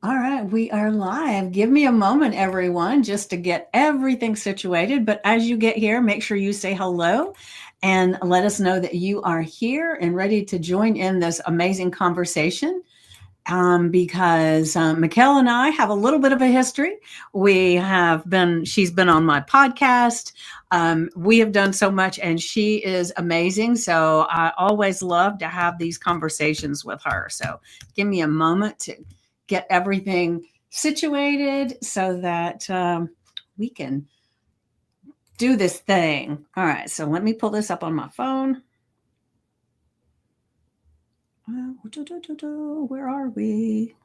All right, we are live. Give me a moment, everyone, just to get everything situated. But as you get here, make sure you say hello and let us know that you are here and ready to join in this amazing conversation. Because Mikkel and I have a little bit of a history. She's been on my podcast. We have done so much, and she is amazing. So I always love to have these conversations with her. So give me a moment to get everything situated so that we can do this thing. All right. So let me pull this up on my phone. Where are we?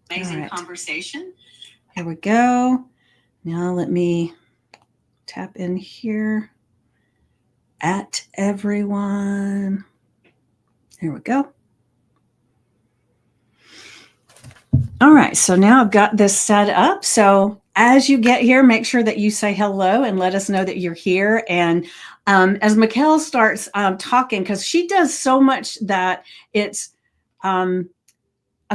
Amazing conversation. Here we go. Now let me tap in here at everyone. Here we go. All right, so now I've got this set up. So as you get here, make sure that you say hello and let us know that you're here. And as Mikkel starts talking, because she does so much that it's a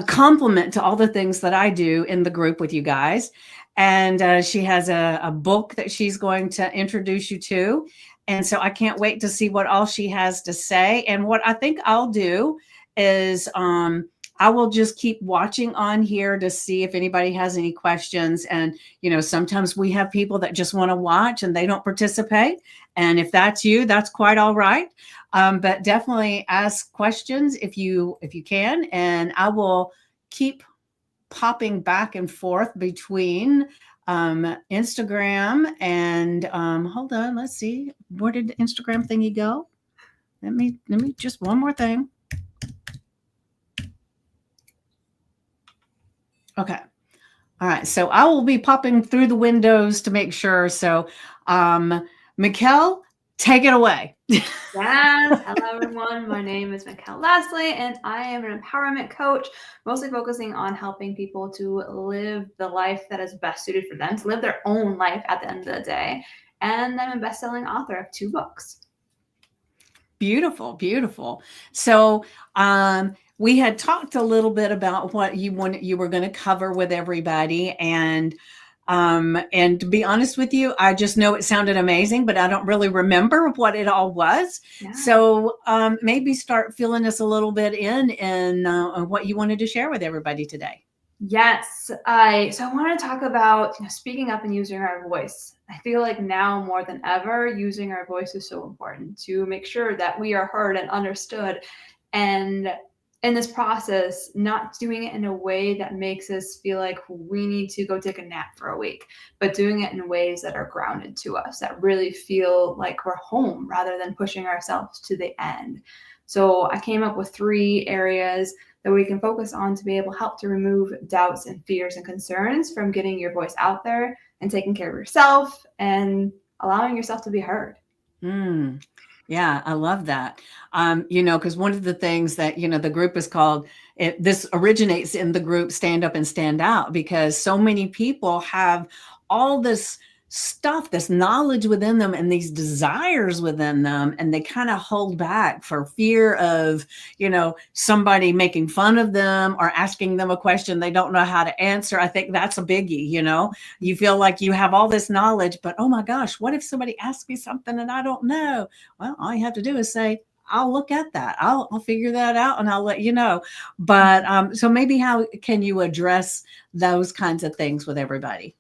compliment to all the things that I do in the group with you guys. And she has a book that she's going to introduce you to. And so I can't wait to see what all she has to say. And what I think I'll do is I will just keep watching on here to see if anybody has any questions. And, sometimes we have people that just want to watch and they don't participate. And if that's you, that's quite all right. But definitely ask questions if you can, and I will keep popping back and forth between Instagram and hold on, let's see, where did the Instagram thingy go? Let me just one more thing. Okay. All right. So I will be popping through the windows to make sure. So, Mikkel, take it away. Yes. Hello, everyone. My name is Mikkel Lastly, and I am an empowerment coach, mostly focusing on helping people to live the life that is best suited for them, to live their own life at the end of the day. And I'm a best-selling author of 2 books. Beautiful, beautiful. So, we had talked a little bit about what you were going to cover with everybody, and to be honest with you, I just know it sounded amazing, but I don't really remember what it all was. Yeah. So maybe start filling us a little bit in what you wanted to share with everybody today. Yes, I want to talk about speaking up and using our voice. I feel like now more than ever, using our voice is so important to make sure that we are heard and understood. And in this process, not doing it in a way that makes us feel like we need to go take a nap for a week, but doing it in ways that are grounded to us, that really feel like we're home rather than pushing ourselves to the end. So I came up with 3 areas that we can focus on to be able to help to remove doubts and fears and concerns from getting your voice out there and taking care of yourself and allowing yourself to be heard. Yeah, I love that. Because one of the things that, the group is called, this originates in the group Stand Up and Stand Out, because so many people have all this stuff, this knowledge within them and these desires within them, and they kind of hold back for fear of, somebody making fun of them or asking them a question they don't know how to answer. I think that's a biggie. You feel like you have all this knowledge, but oh my gosh, what if somebody asks me something and I don't know? Well, all you have to do is say, I'll look at that. I'll figure that out and I'll let you know. But so maybe how can you address those kinds of things with everybody?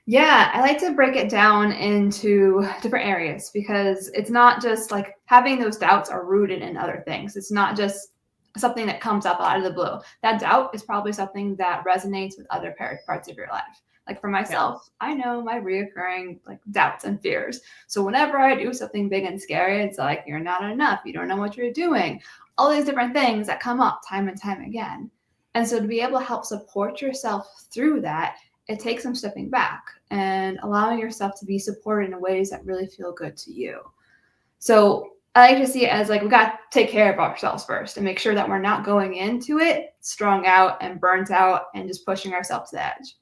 Yeah, I like to break it down into different areas because it's not just like having those doubts are rooted in other things. It's not just something that comes up out of the blue. That doubt is probably something that resonates with other parts of your life. Like for myself, I know my reoccurring like doubts and fears. So whenever I do something big and scary, it's like you're not enough, you don't know what you're doing. All these different things that come up time and time again. And so to be able to help support yourself through that, it takes some stepping back and allowing yourself to be supported in ways that really feel good to you. So I like to see it as like we got to take care of ourselves first and make sure that we're not going into it strung out and burnt out and just pushing ourselves to the edge.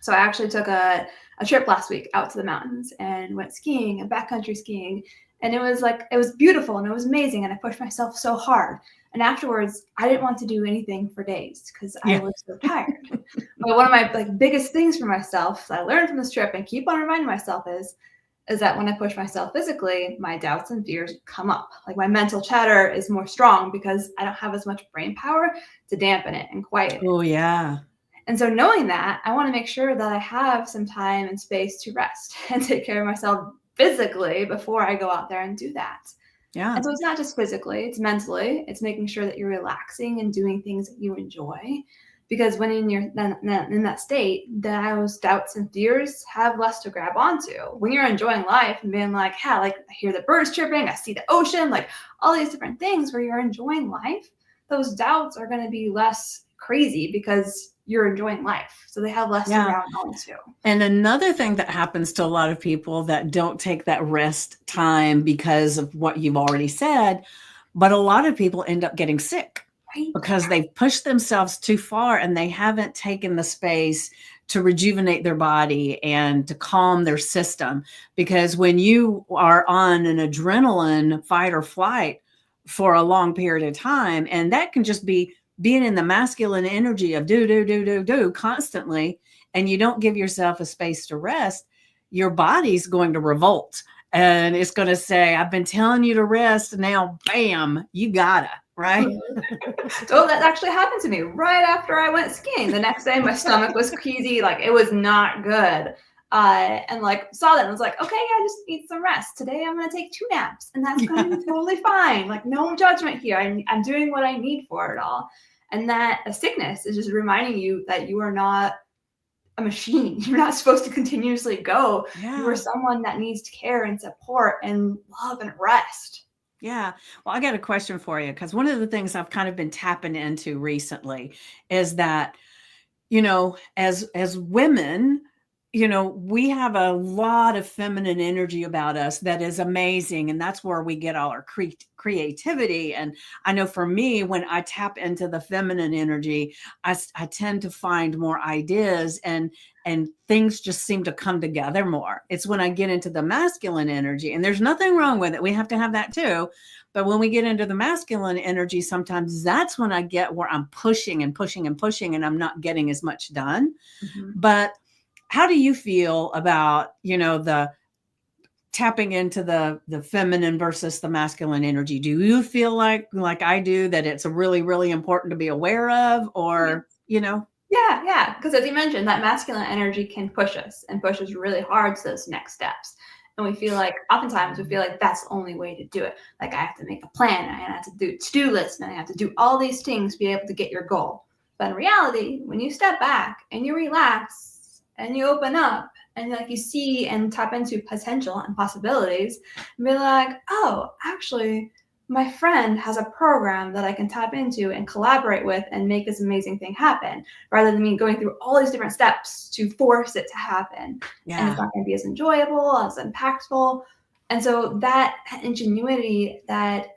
So I actually took a trip last week out to the mountains and went skiing and backcountry skiing. And it was beautiful and it was amazing. And I pushed myself so hard. And afterwards, I didn't want to do anything for days because I Yeah. was so tired. But one of my biggest things for myself that I learned from this trip and keep on reminding myself is that when I push myself physically, my doubts and fears come up. Like my mental chatter is more strong because I don't have as much brain power to dampen it and quiet it. Oh, yeah. And so knowing that, I want to make sure that I have some time and space to rest and take care of myself physically before I go out there and do that. Yeah. And so it's not just physically, it's mentally. It's making sure that you're relaxing and doing things that you enjoy. Because when in that state, those doubts and fears have less to grab onto. When you're enjoying life and being like, yeah, like I hear the birds chirping, I see the ocean, like all these different things where you're enjoying life, those doubts are going to be less crazy because you're enjoying life. So they have less to Yeah. grab onto. And another thing that happens to a lot of people that don't take that rest time because of what you've already said, but a lot of people end up getting sick Right? because they've pushed themselves too far and they haven't taken the space to rejuvenate their body and to calm their system. Because when you are on an adrenaline fight or flight for a long period of time, and that can just be being in the masculine energy of do constantly, and you don't give yourself a space to rest, your body's going to revolt and it's going to say, I've been telling you to rest. Now, bam, you gotta, right? So that actually happened to me right after I went skiing. The next day, my stomach was queasy, like it was not good. And like saw that and was like, okay, I just need some rest. Today I'm gonna take 2 naps, and that's gonna be totally fine. Like no judgment here. I'm doing what I need for it all. And that a sickness is just reminding you that you are not a machine. You're not supposed to continuously go. Yeah. You are someone that needs care and support and love and rest. Yeah. Well, I got a question for you because one of the things I've kind of been tapping into recently is that, as women, we have a lot of feminine energy about us that is amazing. And that's where we get all our creativity. And I know for me, when I tap into the feminine energy, I tend to find more ideas and things just seem to come together more. It's when I get into the masculine energy, and there's nothing wrong with it. We have to have that too. But when we get into the masculine energy, sometimes that's when I get where I'm pushing and pushing and pushing, and I'm not getting as much done. Mm-hmm. But how do you feel about, the tapping into the feminine versus the masculine energy? Do you feel like I do, that it's really, really important to be aware of, or, Yeah. Because as you mentioned, that masculine energy can push us and push us really hard to those next steps. And oftentimes we feel like that's the only way to do it. Like I have to make a plan, I have to do a to-do list, and I have to do all these things to be able to get your goal. But in reality, when you step back and you relax and you open up and like you see and tap into potential and possibilities, and be like, oh, actually, my friend has a program that I can tap into and collaborate with and make this amazing thing happen, rather than me going through all these different steps to force it to happen. Yeah. And it's not going to be as enjoyable, as impactful. And so that ingenuity, that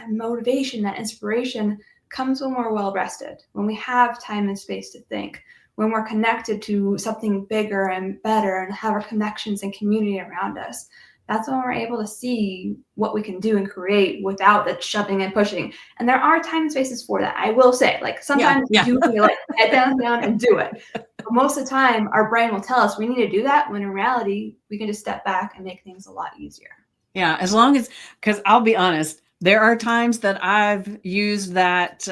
motivation, that inspiration comes when we're well rested, when we have time and space to think, when we're connected to something bigger and better and have our connections and community around us. That's when we're able to see what we can do and create without the shoving and pushing. And there are time and spaces for that. I will say, like sometimes you can like head down and do it. But most of the time, our brain will tell us we need to do that, when in reality, we can just step back and make things a lot easier. Yeah, as long as, because I'll be honest, there are times that I've used that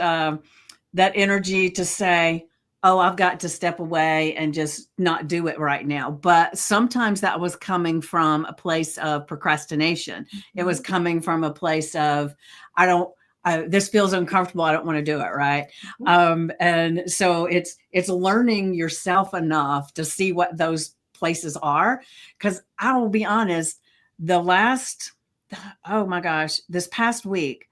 energy to say, oh, I've got to step away and just not do it right now. But sometimes that was coming from a place of procrastination. It was coming from a place of, this feels uncomfortable. I don't want to do it. Right. And so it's learning yourself enough to see what those places are. Because I will be honest, oh my gosh, this past week,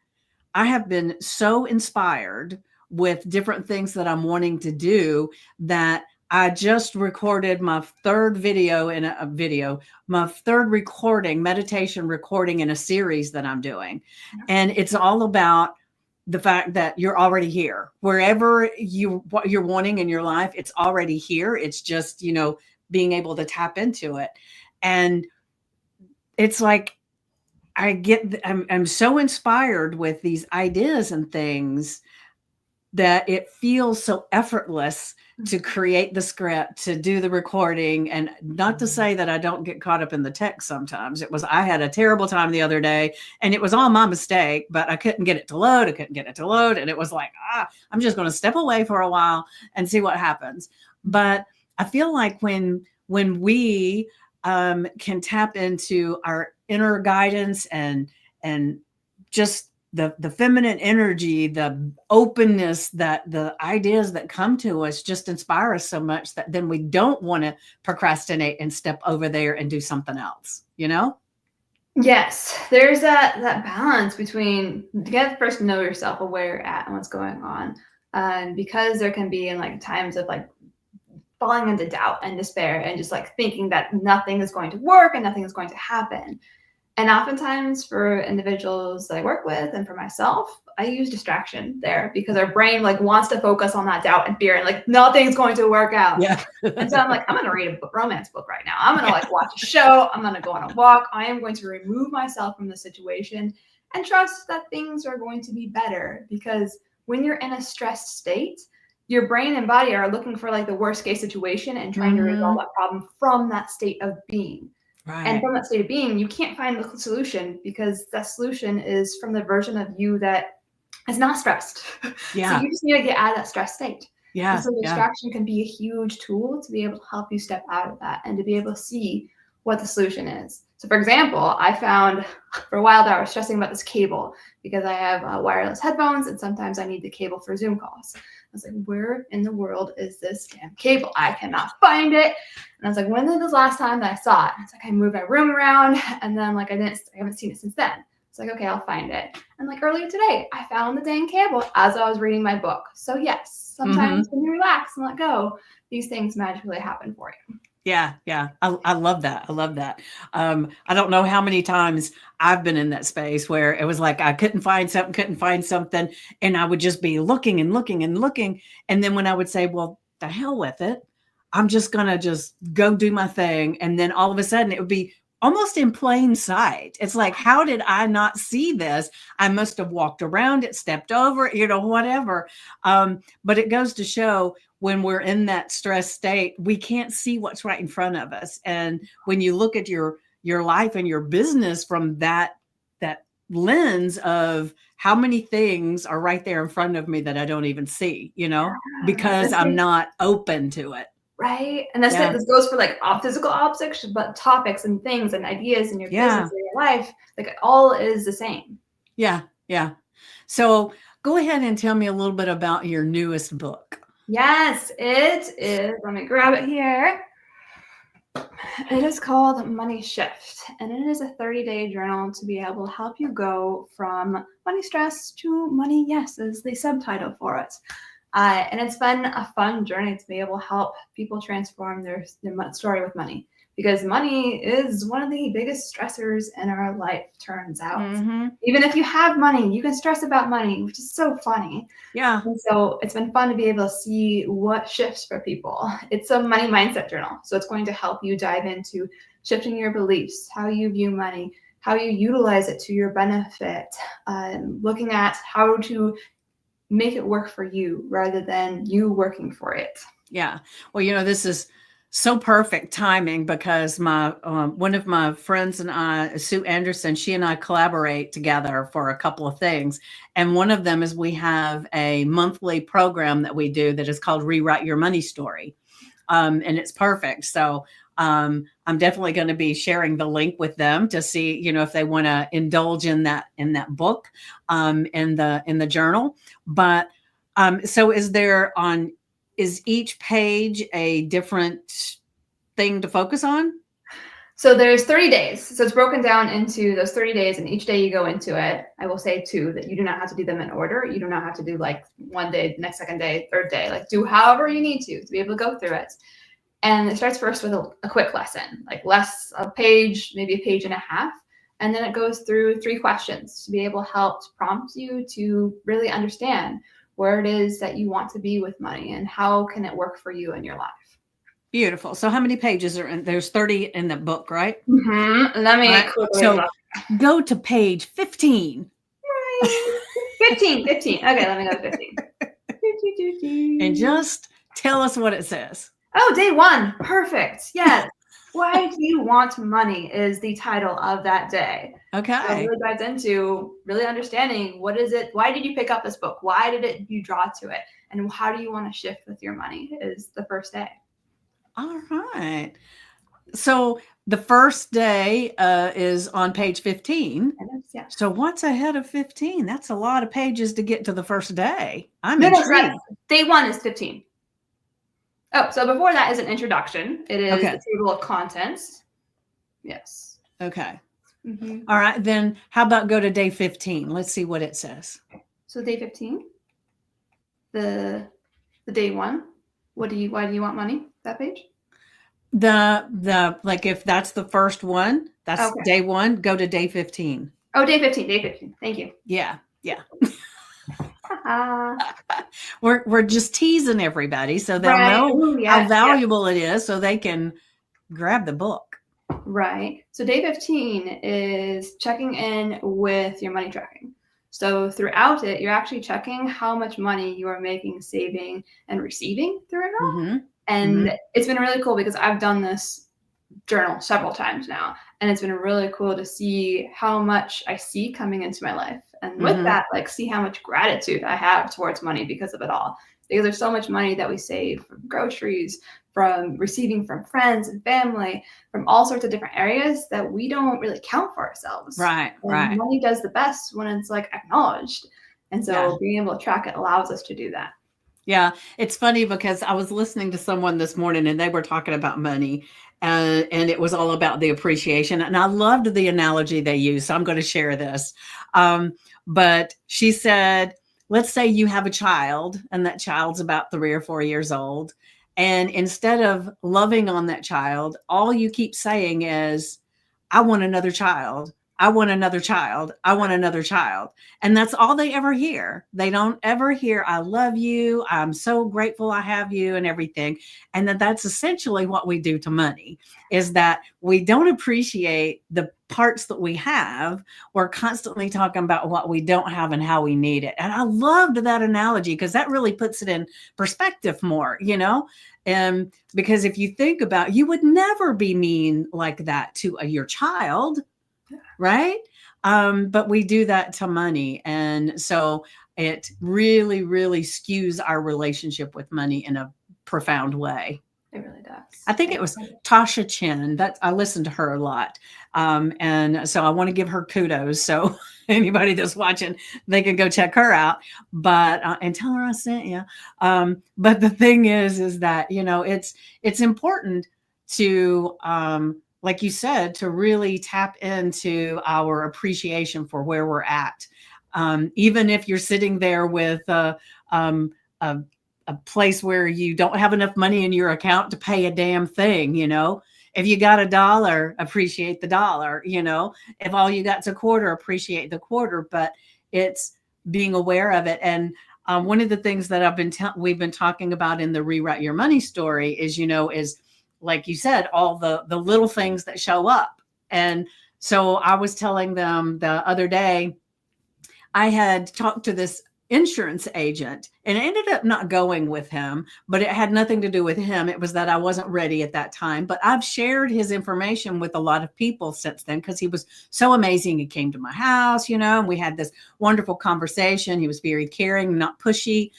I have been so inspired with different things that I'm wanting to do that I just recorded my third meditation recording in a series that I'm doing. And it's all about the fact that you're already here. Wherever what you're wanting in your life, it's already here. It's just, being able to tap into it. And it's like, I'm so inspired with these ideas and things that it feels so effortless to create the script, to do the recording, and not to say that I don't get caught up in the text sometimes. I had a terrible time the other day, and it was all my mistake, but I couldn't get it to load. I couldn't get it to load. And it was like, I'm just going to step away for a while and see what happens. But I feel like when we can tap into our inner guidance and just the feminine energy, the openness, that the ideas that come to us just inspire us so much that then we don't want to procrastinate and step over there and do something else, Yes, there's that balance between, you get first to know yourself, where you're at and what's going on. Because there can be in like times of like falling into doubt and despair and just like thinking that nothing is going to work and nothing is going to happen. And oftentimes for individuals that I work with and for myself, I use distraction there because our brain like wants to focus on that doubt and fear and like nothing's going to work out. Yeah. And so I'm like, I'm going to read a romance book right now. I'm going to like watch a show. I'm going to go on a walk. I am going to remove myself from the situation and trust that things are going to be better, because when you're in a stressed state, your brain and body are looking for like the worst case situation and trying to resolve that problem from that state of being. Right. And from that state of being, you can't find the solution because that solution is from the version of you that is not stressed. Yeah. So you just need to get out of that stress state. Yeah. And so distraction can be a huge tool to be able to help you step out of that and to be able to see what the solution is. So for example, I found for a while there, I was stressing about this cable because I have wireless headphones and sometimes I need the cable for Zoom calls. I was like, where in the world is this damn cable? I cannot find it. And I was like, when was the last time that I saw it? And it's like, I moved my room around and then like I haven't seen it since then. It's like, okay, I'll find it. And like earlier today, I found the dang cable as I was reading my book. So yes, sometimes when you relax and let go, these things magically happen for you. Yeah. Yeah. I love that. I love that. I don't know how many times I've been in that space where it was like, I couldn't find something. And I would just be looking and looking and looking. And then when I would say, well, the hell with it, I'm just going to just go do my thing. And then all of a sudden it would be almost in plain sight. It's like, how did I not see this? I must have walked around it, stepped over, whatever. But it goes to show, when we're in that stress state, we can't see what's right in front of us. And when you look at your life and your business from that lens of how many things are right there in front of me that I don't even see, because I'm not open to it. Right. And this goes for like physical objects, but topics and things and ideas in your business and your life, like it all is the same. Yeah. Yeah. So go ahead and tell me a little bit about your newest book. Yes, it is. Let me grab it here. It is called Money Shift, and it is a 30-day journal to be able to help you go from money stress to money yes, is the subtitle for it. And it's been a fun journey to be able to help people transform their story with money, because money is one of the biggest stressors in our life, turns out. Even if you have money, you can stress about money, which is so funny. Yeah. And so it's been fun to be able to see what shifts for people. It's a money mindset journal. So it's going to help you dive into shifting your beliefs, how you view money, how you utilize it to your benefit, looking at how to make it work for you rather than you working for it. Yeah. Well, this is so perfect timing because my one of my friends and I, Sue Anderson, she and I collaborate together for a couple of things. And one of them is we have a monthly program that we do that is called Rewrite Your Money Story. And it's perfect. So I'm definitely going to be sharing the link with them to see, if they want to indulge in that book, in the journal. But so is each page a different thing to focus on? So there's 30 days. So it's broken down into those 30 days, and each day you go into it. I will say too that you do not have to do them in order. You do not have to do like one day, next second day, third day. Like do however you need to be able to go through it. And it starts first with a quick lesson, like a page, maybe a page and a half. And then it goes through 3 questions to be able to help prompt you to really understand where it is that you want to be with money and how can it work for you in your life. Beautiful. So how many pages are in? There's 30 in the book, right? Let me quickly look. go to page 15. Right. 15, 15. Okay, let me go to 15. And just tell us what it says. Oh, day one. Perfect. Yes. Why do you want money is the title of that day. So it Okay. really dives into really understanding what is it, why did you pick up this book? Why did you draw to it? And how do you want to shift with your money is the first day. All right. So the first day is on page 15. Yeah. So what's ahead of 15? That's a lot of pages to get to the first day. I'm No, intrigued. day one is 15. Oh, so before that is an introduction. It is Okay. the table of contents. Yes. Okay. Mm-hmm. All right. Then how about go to day 15? Let's see what it says. So day 15, the day one. Why do you want money? That page? The like if that's the first one, that's Okay. day one, go to day 15. Oh, day 15. Thank you. Yeah. Yeah. Uh, We're just teasing everybody so they'll right. know Ooh, how yes, valuable it is so they can grab the book. right. So day 15 is checking in with your money tracking. So throughout it, you're actually checking how much money you are making, saving, and receiving through it all. Mm-hmm. And it's been really cool because I've done this journal several times now. And it's been really cool to see how much I see coming into my life. And with that, like see how much gratitude I have towards money because of it all. Because there's so much money that we save from groceries, from receiving from friends and family, from all sorts of different areas that we don't really count for ourselves. Right. And Right. money does the best when it's like acknowledged. And so being able to track it allows us to do that. Yeah, it's funny because I was listening to someone this morning and they were talking about money and it was all about the appreciation. And I loved the analogy they used. So I'm going to share this. But she said, let's say you have a child and that child's about 3 or 4 years old. And instead of loving on that child, all you keep saying is, I want another child. I want another child. I want another child. And that's all they ever hear. They don't ever hear, I love you. I'm so grateful I have you and everything. And that's essentially what we do to money is that we don't appreciate the parts that we have. We're constantly talking about what we don't have and how we need it. And I loved that analogy because that really puts it in perspective more, you know? And because if you think about, you would never be mean like that to your child, right? But we do that to money. And so it really, really skews our relationship with money in a profound way. It really does. I think it was Tasha Chin that I listened to her a lot. And so I want to give her kudos. So anybody that's watching, they can go check her out, but, and tell her I sent you. But the thing is that, you know, it's important to, like you said, to really tap into our appreciation for where we're at. Even if you're sitting there with a place where you don't have enough money in your account to pay a damn thing, you know, if you got $1, appreciate the dollar, you know, if all you got's a quarter, appreciate the quarter, but it's being aware of it. And one of the things that we've been talking about in the Rewrite Your Money story is, you know, is like you said, all the little things that show up. And so I was telling them the other day, I had talked to this insurance agent and I ended up not going with him, but it had nothing to do with him. It was that I wasn't ready at that time, but I've shared his information with a lot of people since then because he was so amazing. He came to my house, you know, and we had this wonderful conversation. He was very caring, not pushy.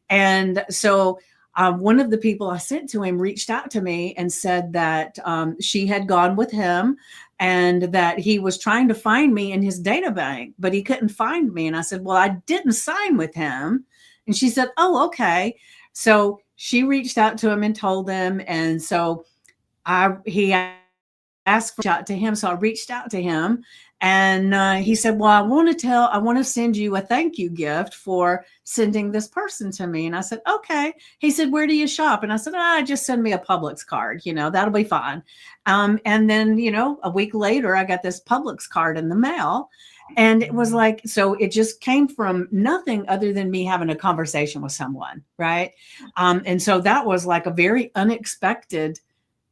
And so one of the people I sent to him reached out to me and said that she had gone with him and that he was trying to find me in his data bank, but he couldn't find me. And I said, well, I didn't sign with him. And she said, oh, okay. So she reached out to him and told him. And so he asked for out to him. So I reached out to him and he said, well, I want to send you a thank you gift for sending this person to me. And I said, okay. He said, where do you shop? And I said, just send me a Publix card, you know, that'll be fine. And then, you know, a week later, I got this Publix card in the mail. And it was like, so it just came from nothing other than me having a conversation with someone. Right. And so that was like a very unexpected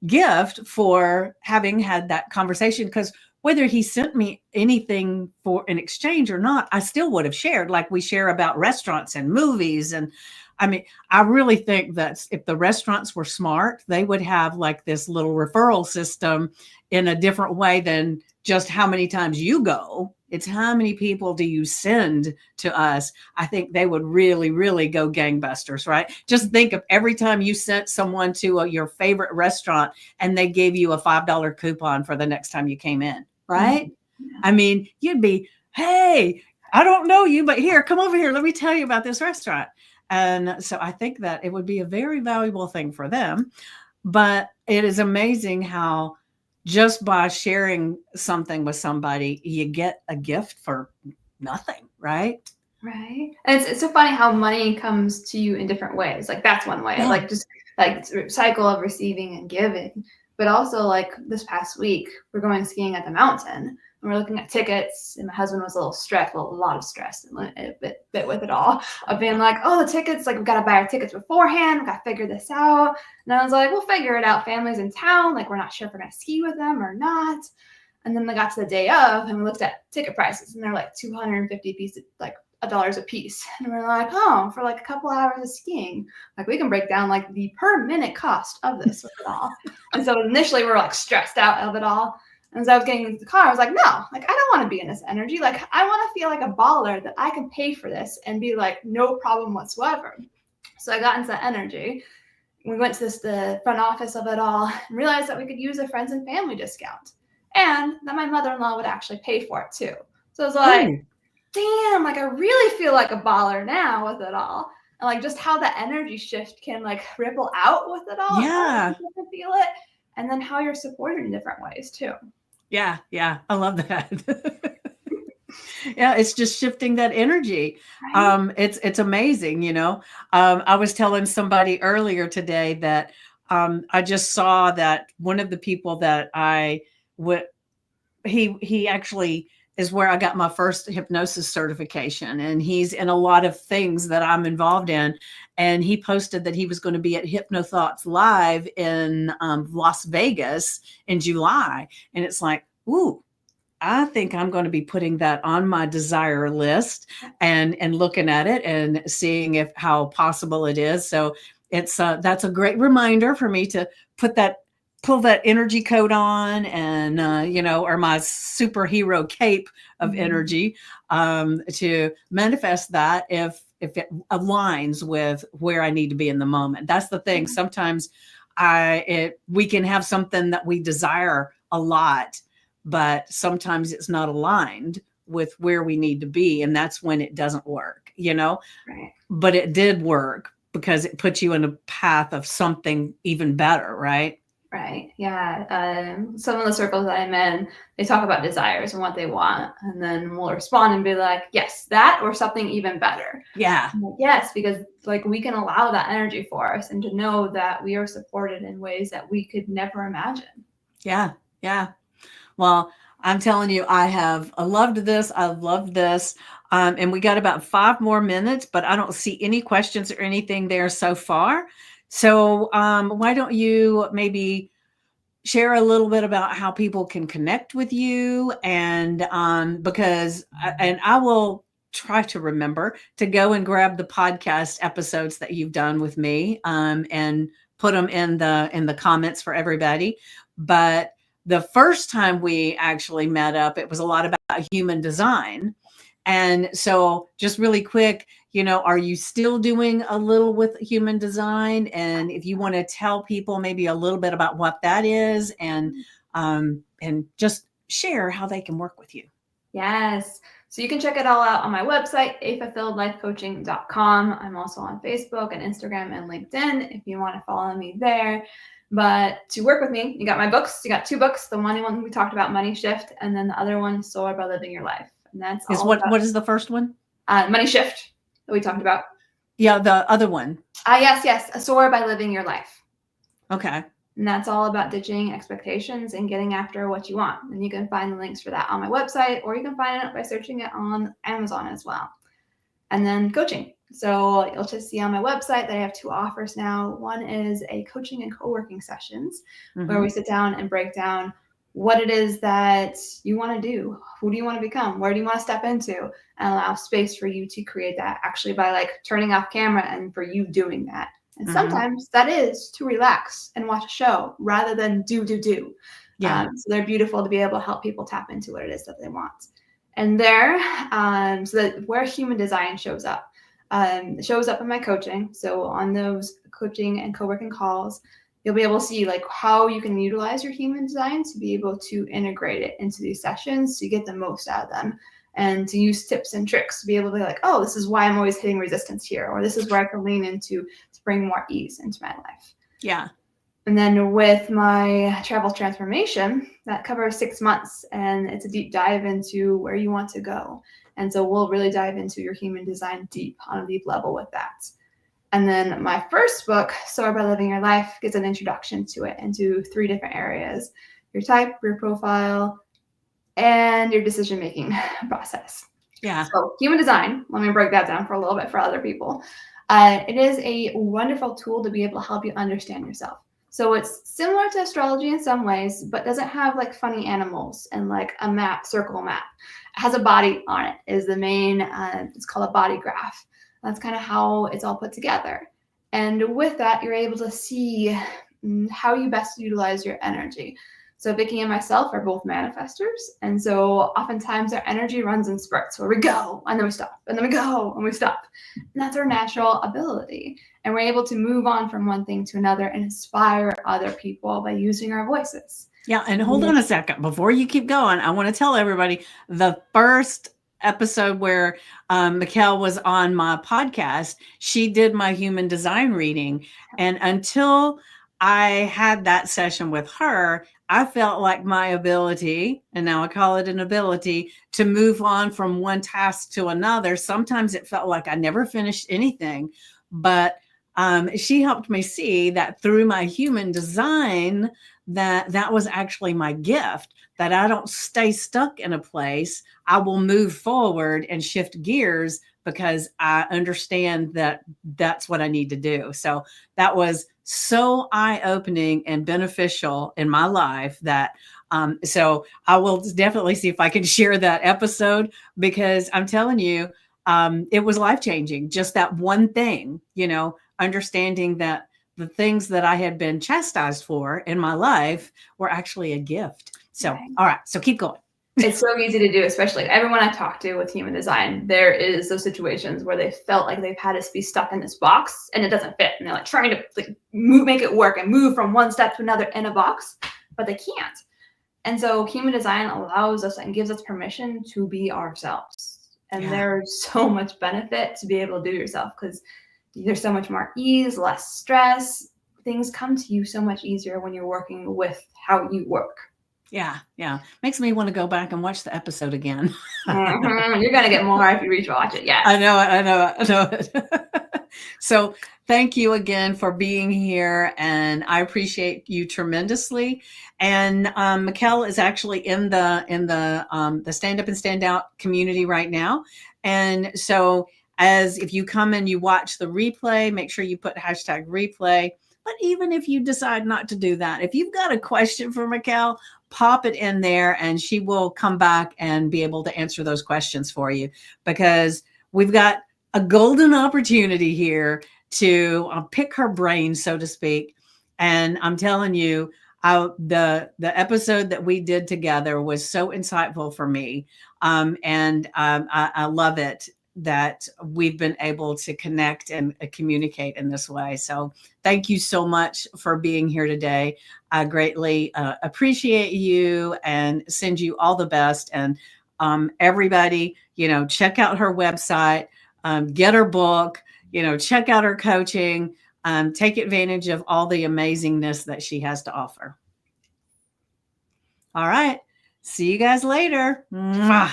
gift for having had that conversation because whether he sent me anything for an exchange or not, I still would have shared, like we share about restaurants and movies. And I mean, I really think that if the restaurants were smart, they would have like this little referral system in a different way than just how many times you go. It's how many people do you send to us? I think they would really, really go gangbusters, right? Just think of every time you sent someone to your favorite restaurant and they gave you a $5 coupon for the next time you came in, right? I mean, you'd be, hey, I don't know you, but here, come over here. Let me tell you about this restaurant. And so I think that it would be a very valuable thing for them. But it is amazing how just by sharing something with somebody, you get a gift for nothing, right? Right. And it's so funny how money comes to you in different ways. Like that's one way, Yeah. like just like cycle of receiving and giving. But also like this past week, we're going skiing at the mountain and we're looking at tickets. And my husband was a little stressed, well, a lot of stress, a bit with it all, of being like, oh, the tickets, like we got to buy our tickets beforehand. We got to figure this out. And I was like, we'll figure it out. Family's in town. Like we're not sure if we're going to ski with them or not. And then they got to the day of and we looked at ticket prices and they're like 250 pieces, like $1 a piece. And we're like, oh, for like a couple hours of skiing, like we can break down like the per minute cost of this with it all. And so initially we were like stressed out of it all. And as I was getting into the car, I was like, no, like I don't want to be in this energy. Like I want to feel like a baller that I can pay for this and be like, no problem whatsoever. So I got into that energy. We went to the front office of it all and realized that we could use a friends and family discount and that my mother-in-law would actually pay for it too. So I was like, damn, like I really feel like a baller now with it all. And like just how the energy shift can like ripple out with it all. Yeah. And how you feel it. And then how you're supported in different ways too. Yeah. Yeah. I love that. Yeah. It's just shifting that energy. Right? It's amazing, you know. I was telling somebody earlier today that I just saw that one of the people that I would he actually is where I got my first hypnosis certification, and he's in a lot of things that I'm involved in. And he posted that he was going to be at HypnoThoughts Live in Las Vegas in July, and it's like, ooh, I think I'm going to be putting that on my desire list and looking at it and seeing if how possible it is. So it's that's a great reminder for me to put that pull that energy coat on and you know, or my superhero cape of energy to manifest that if it aligns with where I need to be in the moment. That's the thing. Sometimes we can have something that we desire a lot, but sometimes it's not aligned with where we need to be, and that's when it doesn't work, you know. Right. But it did work because it puts you in a path of something even better, right? Right. Yeah. Some of the circles that I'm in, they talk about desires and what they want, and then we'll respond and be like, yes, that or something even better. Yeah. Like, yes, because like we can allow that energy for us and to know that we are supported in ways that we could never imagine. Yeah. Yeah. Well, I'm telling you, I loved this. I loved this. And we got about 5 more minutes, but I don't see any questions or anything there so far. So why don't you maybe share a little bit about how people can connect with you? And and I will try to remember to go and grab the podcast episodes that you've done with me and put them in the comments for everybody. But the first time we actually met up, it was a lot about human design. And so just really quick, you know, are you still doing a little with human design? And if you want to tell people maybe a little bit about what that is and just share how they can work with you. Yes. So you can check it all out on my website, afulfilledlifecoaching.com. I'm also on Facebook and Instagram and LinkedIn if you want to follow me there. But to work with me, you got my books. You got 2 books. The one we talked about, Money Shift, and then the other one, Soar by Living Your Life. And that's all about What is the first one? Money Shift that we talked about. Yeah, the other one. Yes. A Soar by Living Your Life. Okay. And that's all about ditching expectations and getting after what you want. And you can find the links for that on my website, or you can find it by searching it on Amazon as well. And then coaching. So you'll just see on my website that I have 2 offers now. One is a coaching and co-working sessions where we sit down and break down what it is that you want to do. Who do you want to become? Where do you want to step into? And allow space for you to create that actually by like turning off camera and for you doing that. And sometimes that is to relax and watch a show rather than do. Yeah. So they're beautiful to be able to help people tap into what it is that they want. And there, so that where human design shows up. It shows up in my coaching. So on those coaching and co-working calls, you'll be able to see like how you can utilize your human design to be able to integrate it into these sessions to get the most out of them, and to use tips and tricks to be able to be like, oh, this is why I'm always hitting resistance here, or this is where I can lean into to bring more ease into my life. Yeah. And then with my travel transformation, that covers 6 months, and it's a deep dive into where you want to go. And so we'll really dive into your human design deep on a deep level with that. And then my first book, Soar by Living Your Life, gives an introduction to it into 3 different areas: your type, your profile, and your decision-making process. Yeah. So human design, let me break that down for a little bit for other people. It is a wonderful tool to be able to help you understand yourself. So it's similar to astrology in some ways, but doesn't have like funny animals and like a map, circle map. It has a body on it, is the main, it's called a body graph. That's kind of how it's all put together. And with that, you're able to see how you best utilize your energy. So Vicky and myself are both manifestors. And so oftentimes our energy runs in spurts where we go and then we stop and then we go and we stop. And that's our natural ability. And we're able to move on from one thing to another and inspire other people by using our voices. Yeah. And hold on a second. Before you keep going, I want to tell everybody the first episode where Mikkel was on my podcast, she did my human design reading. And until I had that session with her, I felt like my ability, and now I call it an ability, to move on from one task to another. Sometimes it felt like I never finished anything, but she helped me see that through my human design, that was actually my gift, that I don't stay stuck in a place. I will move forward and shift gears because I understand that that's what I need to do. So that was so eye-opening and beneficial in my life that so I will definitely see if I can share that episode, because I'm telling you, it was life-changing. Just that one thing, understanding that the things that I had been chastised for in my life were actually a gift. So, Right. All right. So keep going. It's so easy to do, especially everyone I talk to with human design, there is those situations where they felt like they've had to be stuck in this box and it doesn't fit. And they're like trying to like make it work and move from one step to another in a box, but they can't. And so human design allows us and gives us permission to be ourselves. And there's so much benefit to be able to do yourself, because there's so much more ease, less stress. Things come to you so much easier when you're working with how you work. Yeah. Makes me want to go back and watch the episode again. You're going to get more if you rewatch it. Yeah. I know it. So thank you again for being here, and I appreciate you tremendously. And Mikkel is actually in the Stand Up and Stand Out community right now. And so if you come and you watch the replay, make sure you put #replay. But even if you decide not to do that, if you've got a question for Mikkel, pop it in there and she will come back and be able to answer those questions for you, because we've got a golden opportunity here to pick her brain, so to speak. And I'm telling you, the episode that we did together was so insightful for me. I love it that we've been able to connect and communicate in this way. So thank you so much for being here today. I greatly appreciate you and send you all the best. And everybody, check out her website, get her book, check out her coaching, take advantage of all the amazingness that she has to offer. All right. See you guys later. Mwah.